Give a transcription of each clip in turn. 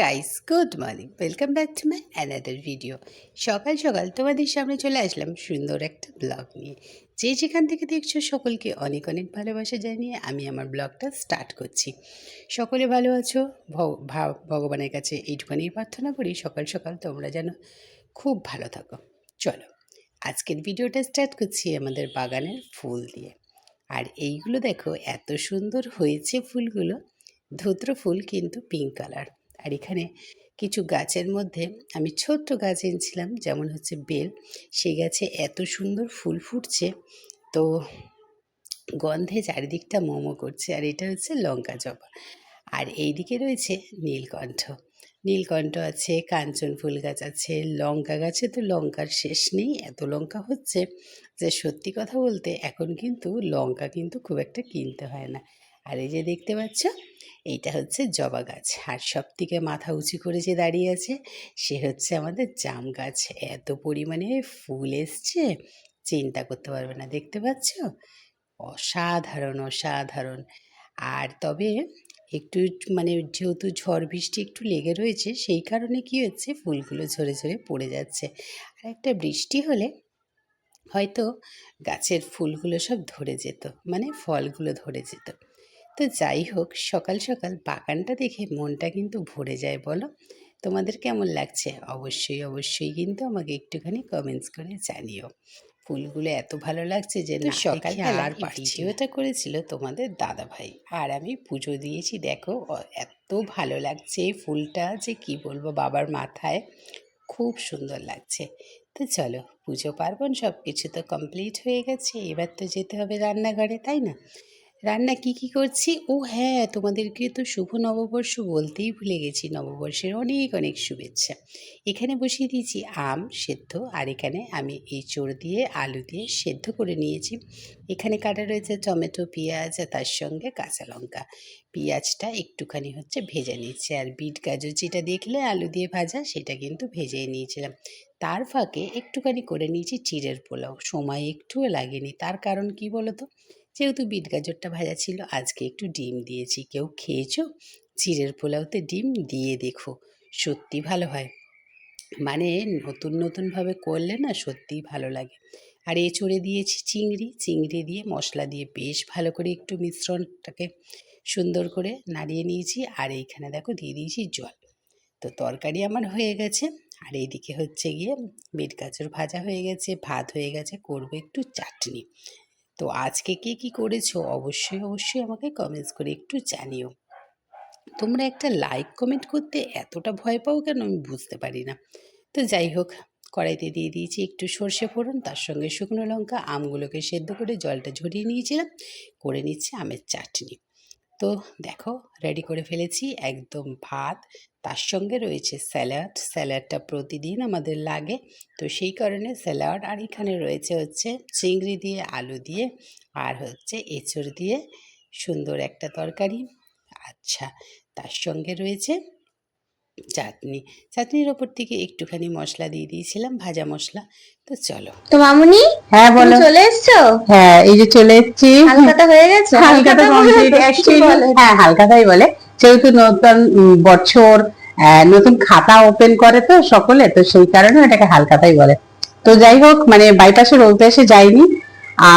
Guys, good morning, welcome back to my another video. সকাল সকাল তোমাদের সামনে চলে আসলাম সুন্দর একটা ব্লগ নিয়ে। যে যেখান থেকে দেখছো সকলকে অনেক অনেক ভালোবাসা জানিয়ে আমি আমার ব্লগটা স্টার্ট করছি। সকলে ভালো আছো, ভগবানের কাছে এইটুখানি প্রার্থনা করি সকাল সকাল তোমরা যেন খুব ভালো থাকো। চলো আজকের ভিডিওটা স্টার্ট করছি আমাদের বাগানের ফুল দিয়ে। আর এইগুলো দেখো এত সুন্দর হয়েছে ফুলগুলো। ধুত্র ফুল কিন্তু পিঙ্ক কালার। আর এখানে কিছু গাছের মধ্যে আমি ছোট্ট গাছ এনেছিলাম, যেমন হচ্ছে বেল। সেই গাছে এত সুন্দর ফুল ফুটছে, তো গন্ধে চারিদিকটা মোমো করছে। আর এটা হচ্ছে লঙ্কা জবা। আর এইদিকে রয়েছে নীলকণ্ঠ। নীলকণ্ঠ আছে, কাঞ্চন ফুল গাছ আছে, লঙ্কা গাছে তো লঙ্কার শেষ নেই, এত লঙ্কা হচ্ছে যে সত্যি কথা বলতে এখন কিন্তু লঙ্কা কিন্তু খুব একটা কিনতে হয় না। আর এই যে দেখতে পাচ্ছ, এইটা হচ্ছে জবা গাছ। আর সব থেকে মাথা উঁচু করে যে দাঁড়িয়ে আছে সে হচ্ছে আমাদের জাম গাছ। এত পরিমাণে ফুল এসছে চিন্তা করতে পারবে না, দেখতে পাচ্ছ? অসাধারণ অসাধারণ। আর তবে একটু মানে যেহেতু ঝড় বৃষ্টি একটু লেগে রয়েছে, সেই কারণে কি হচ্ছে ফুলগুলো ঝরে ঝরে পড়ে যাচ্ছে। আর একটা বৃষ্টি হলে হয়তো গাছের ফুলগুলো সব ধরে যেত, মানে ফলগুলো ধরে যেত। তো যাই হোক, সকাল সকাল বাগানটা দেখে মনটা কিন্তু ভরে যায়। বলো তোমাদের কেমন লাগছে? অবশ্যই অবশ্যই কিন্তু আমাকে একটুখানি কমেন্টস করে জানিও। ফুলগুলো এত ভালো লাগছে যে না সকালবেলা আর ভিডিওটা করেছিল তোমাদের দাদা ভাই, আর আমি পুজো দিয়েছি। দেখো এত ভালো লাগছে ফুলটা যে কি বলবো, বাবার মাথায় খুব সুন্দর লাগছে। তো চলো, পুজো পার্বণ সব কিছু তো কমপ্লিট হয়ে গেছে, এবার তো যেতে হবে রান্নাঘরে, তাই না? রান্না কি করছি, ও হ্যাঁ, তোমাদেরকে তো শুভ নববর্ষ বলতেই ভুলে গেছি। নববর্ষের অনেক অনেক শুভেচ্ছা। এখানে বসিয়ে দিয়েছি আম সেদ্ধ, আর এখানে আমি এঁচোড় দিয়ে আলু দিয়ে সেদ্ধ করে নিয়েছি। এখানে কাটা রয়েছে টমেটো, পেঁয়াজ, তার সঙ্গে কাঁচা লঙ্কা। পেঁয়াজটা একটুখানি হচ্ছে ভেজে নিচ্ছে, আর বিট গাজর যেটা দেখলে আলু দিয়ে ভাজা সেটা কিন্তু ভেজেই নিয়েছিলাম। তার ফাঁকে একটুখানি করে নিয়েছি চিড়ের পোলাও, সময় একটুও লাগেনি। তার কারণ কি বলো তো, যেহেতু বিট গাজরটা ভাজা ছিল, আজকে একটু ডিম দিয়েছি। কেউ খেয়েছো চিড়ের পোলাওতে ডিম দিয়ে? দেখো সত্যি ভালো হয়, মানে নতুন নতুনভাবে করলে না সত্যিই ভালো লাগে। আর এঁচোড়ে দিয়েছি চিংড়ি, চিংড়ি দিয়ে মশলা দিয়ে বেশ ভালো করে একটু মিশ্রণটাকে সুন্দর করে নাড়িয়ে নিয়েছি। আর এইখানে দেখো দিয়ে দিয়েছি জল। তো তরকারি আমার হয়ে গেছে, আর এইদিকে হচ্ছে গিয়ে বিট গাজর ভাজা হয়ে গেছে, ভাত হয়ে গেছে, করবো একটু চাটনি। তো আজকে কে কী করেছো অবশ্যই অবশ্যই আমাকে কমেন্টস করে একটু জানিও। তোমরা একটা লাইক কমেন্ট করতে এতটা ভয় পাও কেন আমি বুঝতে পারি না। তো যাই হোক, কড়াইতে দিয়ে দিয়েছি একটু সর্ষে ফোড়ন, তার সঙ্গে শুকনো লঙ্কা। আমগুলোকে সেদ্ধ করে জলটা ঝরিয়ে নিয়েছিলাম, করে নিচ্ছে আমের চাটনি। তো দেখো রেডি করে ফেলেছি একদম ভাত, তার সঙ্গে রয়েছে স্যালাড। স্যালাডটা প্রতিদিন আমাদের লাগে, তো সেই কারণে স্যালাড। আর এখানে রয়েছে হচ্ছে চিংড়ি দিয়ে আলু দিয়ে আর হচ্ছে এঁচড় দিয়ে সুন্দর একটা তরকারি। আচ্ছা, তার সঙ্গে রয়েছে চাটনি। চাটনির ওপর থেকে একটুখানি মশলা দিয়ে দিয়েছিলাম, ভাজা মশলা। তো চলো। তো মামুনি, হ্যাঁ তুমি বলো। চলে এসছো? হ্যাঁ এই যে চলে এসেছি। হালখাতা হয়ে গেছে? হালখাতা কমপ্লিট অ্যাকচুয়ালি, হ্যাঁ হালখাতাই বলে। যেহেতু নতুন বছর, নতুন খাতা ওপেন করে তো সকলে, তো সেই কারণে এটাকে হালখাতাই বলে। তো যাই হোক, মানে বাইপাসের ওই পাশে যাইনি।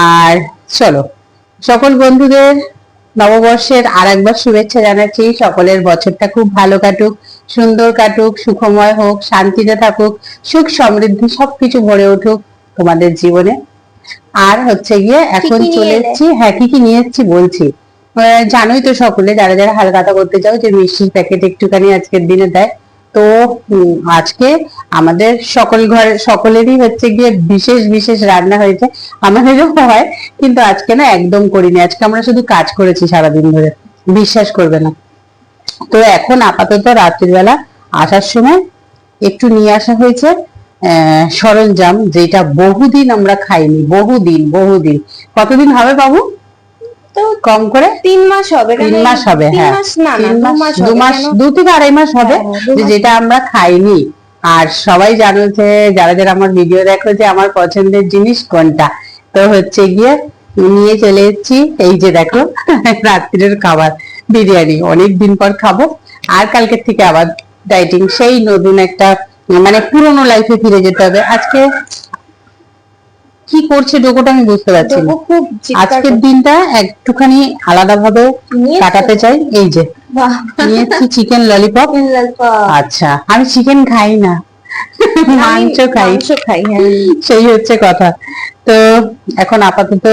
আর চলো, সকল বন্ধুদের নববর্ষের আর একবার শুভেচ্ছা জানাচ্ছি। সকলের বছরটা খুব ভালো কাটুক, সুন্দর কাটুক, সুখময় হোক, শান্তিতে থাকুক, সুখ সমৃদ্ধি সবকিছু ভরে উঠুক তোমাদের জীবনে। আর হচ্ছে গিয়ে এখন চলে এসেছি, হ্যাঁ কি কি নিয়ে এসেছি বলছি। জানোই তো সকলে, যারা যারা হালখাতা করতে চাও, যে মিষ্টির প্যাকেট একটুখানি আজকের দিনে দেয়। তো আজকে আমাদের সকল ঘরে সকলেরই হচ্ছে গিয়ে বিশেষ বিশেষ রান্না হয়েছে। আমাদেরও হয়, কিন্তু আজকে না একদম করিনি। আজকে আমরা শুধু কাজ করেছি সারাদিন ধরে, বিশ্বাস করবে না। তো এখন আপাতত রাত্রির বেলা আসার সময় একটু নিয়ে আসা হয়েছে সরঞ্জাম, যেটা বহুদিন আমরা খাইনি। বহুদিন বহুদিন, কতদিন হবে বাবু? তো কম করে 3 মাস হবে। 3 মাস হবে। হ্যাঁ 2 মাস, 2 থেকে 2.5 মাস হবে, যেটা আমরা খাইনি। আর সবাই জানো যে, যারা যারা আমার ভিডিও দেখো, যে আমার পছন্দের জিনিস কোনটা। তো হচ্ছে গিয়ে নিয়ে চলে এসেছি। এই যে দেখো রাত্রির খাবার বিরিয়ানি, অনেক দিন পর খাবো। আর কালকের থেকে আবার ডাইটিং, সেই নতুন একটা মানে পুরোনো লাইফে ফিরে যেতে হবে। আজকে কি করছে ডোকোটা আমি বুঝতে পারছি না। ডোকো খুব চিৎকার আজকের করছে। দিনটা একটুখানি আলাদা ভাবে নিয়েছো? কাটাতে চাই। এই যে বাহ, নিয়েছি চিকেন ললিপপ। chicken lollipop। আচ্ছা, আমি চিকেন খাই না, আমি মাংস খাই, মাংস খাই, হ্যাঁ। সেই হচ্ছে কথা। তো এখন আপাতত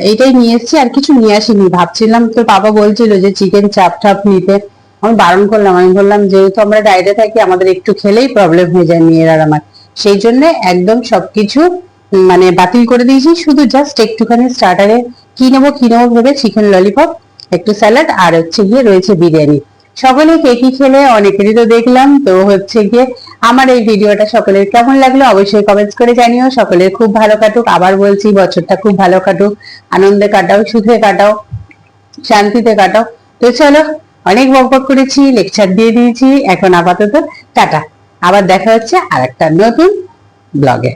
এইটাই নিয়ে এসেছি, আর কিছু নিয়ে আসিনি। ভাবছিলাম, তো বাবা বলছিল যে চিকেন চাপ টাপ নিতে, আমি বারণ করলাম। আমি বললাম যেহেতু আমরা ডায়েটে থাকি, আমাদের একটু খেলেই প্রবলেম হয়ে যায় মেয়ের আর আমার, সেই জন্য একদম সবকিছু মানে বাতিল করে দিয়েছি। শুধু জাস্ট একটুখানি স্টার্টারে কি নেবো ভেবে চিকেন ললিপপ, একটু স্যালাড, আর হচ্ছে গিয়ে রয়েছে বিরিয়ানি। সকলে কে কি খেলে অনেকেরই তো দেখলাম। তো হচ্ছে গিয়ে আমার এই ভিডিওটা সকলের কেমন লাগলো অবশ্যই কমেন্টস করে জানিও। সকলের খুব ভালো কাটুক, আবার বলছি বছরটা খুব ভালো কাটুক, আনন্দে কাটাও, সুখে কাটাও, শান্তিতে কাটাও। তো চলো, অনেক বকবক করেছি, লেকচার দিয়ে দিয়েছি, এখন আপাতত টাটা। আবার দেখা হচ্ছে আর একটা নতুন ব্লগে।